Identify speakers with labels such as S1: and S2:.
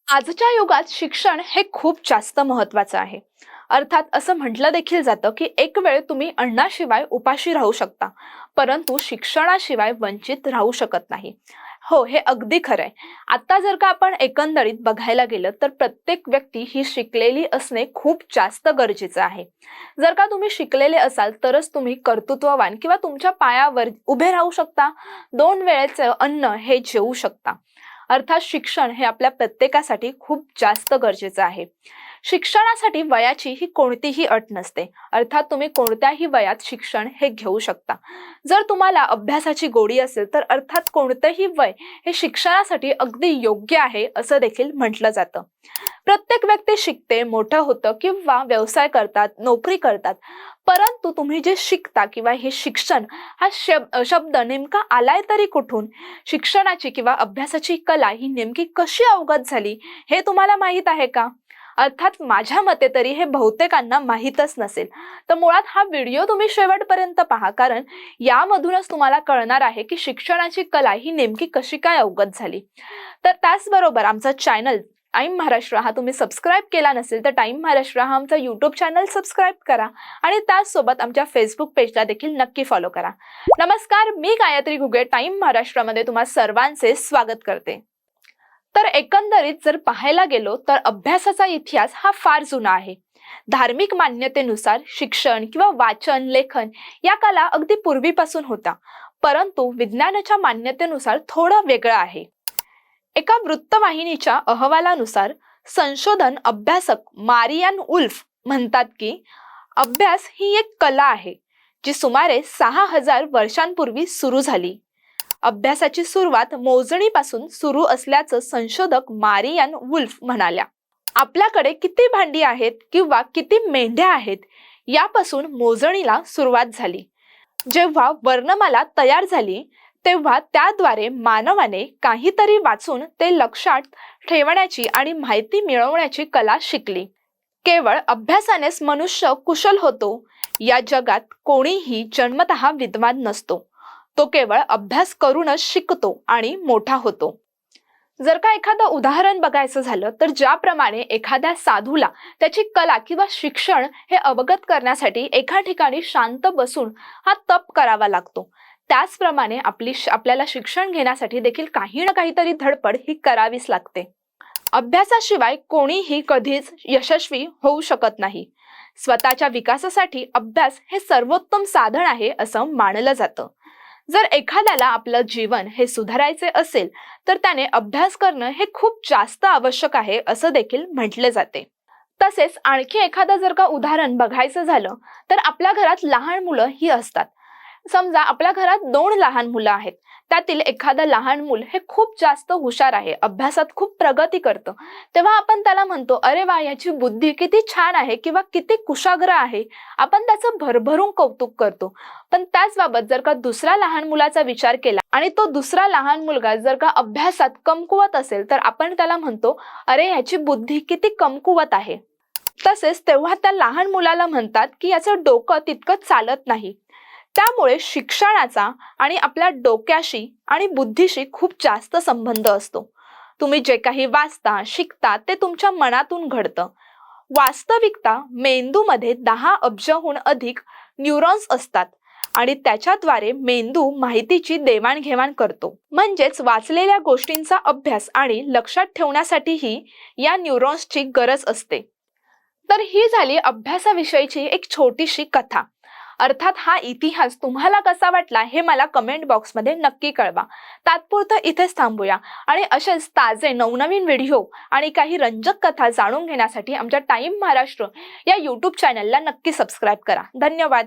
S1: आजच्या युगात शिक्षण हे खूप जास्त महत्त्वाचं आहे. अर्थात असं म्हटलं देखील जातं की एक वेळ तुम्ही अन्नाशिवाय उपाशी राहू शकता, परंतु शिक्षणाशिवाय वंचित राहू शकत नाही. हो, हे अगदी खरं आहे. आता जर का आपण एकंदरीत बघायला गेलं तर प्रत्येक व्यक्ती ही शिकलेली असणे खूप जास्त गरजेचं आहे. जर का तुम्ही शिकलेले असाल तरच तुम्ही कर्तृत्ववान किंवा तुमच्या पायावर उभे राहू शकता, 2 वेळेचं अन्न हे जेवू शकता. अर्थात शिक्षण हे आपल्या प्रत्येकासाठी खूप जास्त गरजेचं आहे. शिक्षणासाठी वयाची ही कोणतीही अट नसते. अर्थात तुम्ही कोणत्याही वयात शिक्षण हे घेऊ शकता. जर तुम्हाला अभ्यासाची गोडी असेल तर अर्थात कोणतेही वय हे शिक्षणासाठी अगदी योग्य आहे असं देखील म्हटलं जातं. प्रत्येक व्यक्ती शिकते, मोठं होतं किंवा व्यवसाय करतात, नोकरी करतात. परंतु तुम्ही जे शिकता किंवा हे शिक्षण हा शब्द नेमका आलाय तरी कुठून? शिक्षणाची किंवा अभ्यासाची कला ही नेमकी कशी अवगत झाली हे तुम्हाला माहीत आहे का? अर्थात माझ्या मते तरी हे बहुतेकांना माहीतच नसेल. तर मुळात हा व्हिडिओ तुम्ही शेवटपर्यंत पहा, कारण यामधूनच तुम्हाला कळणार आहे की शिक्षणाची कला ही नेमकी कशी काय अवगत झाली. तर त्याचबरोबर आमचा चॅनल टाइम महाराष्ट्र हा तुम्ही सबस्क्राईब केला नसेल तर टाइम महाराष्ट्र हा आमचा यूट्यूब चॅनल सबस्क्राईब करा आणि त्याचसोबत आमच्या फेसबुक पेजला देखील नक्की फॉलो करा. नमस्कार, मी गायत्री घुगे टाइम महाराष्ट्रामध्ये तुम्हा सर्वांचे स्वागत करते. तर एकंदरीत जर पाहायला गेलो तर अभ्यासाचा इतिहास हा फार जुना आहे. धार्मिक मान्यतेनुसार शिक्षण किंवा वाचन लेखन या कला अगदी पूर्वीपासून होता, परंतु विज्ञानाच्या मान्यतेनुसार थोडं वेगळं आहे. एका वृत्तवाहिनीच्या अहवालानुसार संशोधन अभ्यासक मारियान उल्फ म्हणतात की अभ्यास ही एक कला आहे जी सुमारे 6000 वर्षांपूर्वी सुरू झाली. अभ्यासाची सुरुवात मोजणीपासून सुरू असल्याचं संशोधक मारियान वुल्फ म्हणाल्या. आपल्याकडे किती भांडी आहेत किंवा किती मेंढ्या आहेत यापासून मोजणीला सुरुवात झाली. जेव्हा वर्णमाला तयार झाली तेव्हा त्याद्वारे मानवाने काहीतरी वाचून ते लक्षात ठेवण्याची आणि माहिती मिळवण्याची कला शिकली. केवळ अभ्यासानेच मनुष्य कुशल होतो या जगात कोणीही जन्मतः विद्वान नसतो. तो केवळ अभ्यास करूनच शिकतो आणि मोठा होतो. जर का एखादं उदाहरण बघायचं झालं तर ज्याप्रमाणे एखाद्या साधूला त्याची कला किंवा शिक्षण हे अवगत करण्यासाठी एका ठिकाणी शांत बसून हा तप करावा लागतो, त्याचप्रमाणे आपल्याला शिक्षण घेण्यासाठी देखील काही ना काहीतरी धडपड ही करावीच लागते. अभ्यासाशिवाय कोणीही कधीच यशस्वी होऊ शकत नाही. स्वतःच्या विकासासाठी अभ्यास हे सर्वोत्तम साधन आहे असं मानलं जातं. जर एखाद्याला आपलं जीवन हे सुधारायचे असेल तर त्याने अभ्यास करणं हे खूप जास्त आवश्यक आहे असं देखील म्हटले जाते. तसेच आणखी एखादं जर का उदाहरण बघायचं झालं तर आपल्या घरात लहान मुलं ही असतात. समजा आपल्या घरात 2 लहान मुलं आहेत, त्यातील एखादं लहान मूल हे खूप जास्त हुशार आहे, अभ्यासात खूप प्रगती करतं, तेव्हा आपण त्याला म्हणतो, अरे वा, याची बुद्धी किती छान आहे किंवा किती कुशाग्र आहे. आपण त्याचं भरभरून कौतुक करतो. पण त्याच बाबत जर का दुसऱ्या लहान मुलाचा विचार केला आणि तो दुसरा लहान मुलगा जर का अभ्यासात कमकुवत असेल तर आपण त्याला म्हणतो, अरे याची बुद्धी किती कमकुवत आहे. तसेच तेव्हा त्या लहान मुलाला म्हणतात की याचं डोकं तितकं चालत नाही. त्यामुळे शिक्षणाचा आणि आपल्या डोक्याशी आणि बुद्धीशी खूप जास्त संबंध असतो. तुम्ही जे काही वाचता शिकता ते तुमच्या मनातून घडतं. वास्तविकता मेंदूमध्ये 10 अब्जहून अधिक न्यूरॉन्स असतात आणि त्याच्याद्वारे मेंदू माहितीची देवाणघेवाण करतो. म्हणजेच वाचलेल्या गोष्टींचा अभ्यास आणि लक्षात ठेवण्यासाठीही या न्यूरॉन्सची गरज असते. तर ही झाली अभ्यासाविषयीची एक छोटीशी कथा. अर्थात हा इतिहास तुम्हाला कसा वाटला हे मला कमेंट बॉक्समध्ये नक्की कळवा. तात्पुरतं इथेच थांबूया आणि असेच ताजे नवनवीन व्हिडिओ आणि काही रंजक कथा जाणून घेण्यासाठी आमच्या टाइम महाराष्ट्र या यूट्यूब चॅनलला नक्की सबस्क्राईब करा. धन्यवाद.